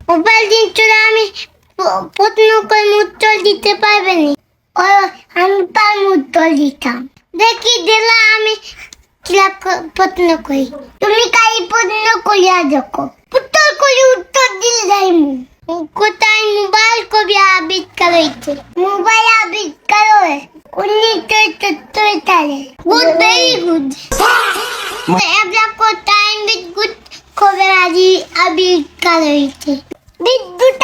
Mobile দিনটা আমি প্রশ্ন করে উত্তর দিতে পারবে না। ও আমি তার উত্তর দিতাম। দেখি দিলা আমি কিলা প্রশ্ন করি। তুমি কাই প্রশ্ন করিয়া দেখো। উত্তর করে উত্তর দিলে যাইমু। কোথায় মোবাইল কবি আবিষ্কার হয়েছে? মোবাইল আবিষ্কার হয় 1973 সালে। Good, very good. এবলা কোথায় বিদ্যুৎ কবে আবিষ্কার হয়েছে? বিদ্যুৎ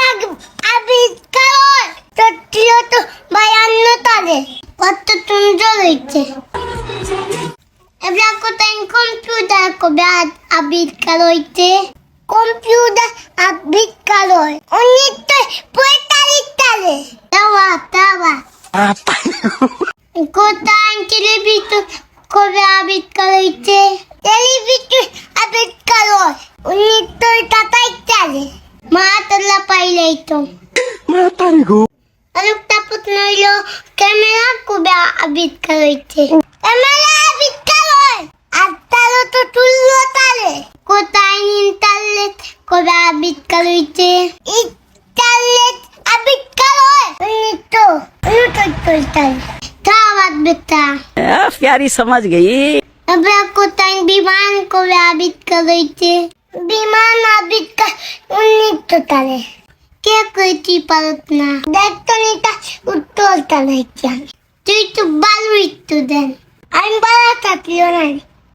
আবিষ্কার হয় 1752 সালে। কত সুন্দর হয়েছে। এবলা কোথায় কম্পিউটার কবে আবিষ্কার হয়েছে? কম্পিউটার আবিষ্কার হয় 1945 সালে। দাওয়া কোথায় টেলিভিশন কবে আবিষ্কার হয়েছে? টেলিভিশন আবিষ্কার হয় 1927 সালে। মাতাল্লা পাইলেই তো। আরেকটা প্রশ্ন হইল, ক্যামেরা কবে আবিষ্কার হয়েছে? ক্যামেরা আবিষ্কার হয় 1813 সালে। কোথায় ইন্টারনেট কবে আবিষ্কার হয়েছে? ইন্টারনেট আবিষ্কার হয় 1969 সালে। দাওয়াত বেটা। प्यारी समझ गई। এবলা কোথায় বিমান কবে আবিষ্কার হয়েছে? বিমান আবিষ্কার 1900 সালে। কে কইতে পারত না? দেখতো নিটা উত্তর চালাইছি আমি। তুই তো ভালো উত্তর দেন। আমি বাড়া থাকলিও না।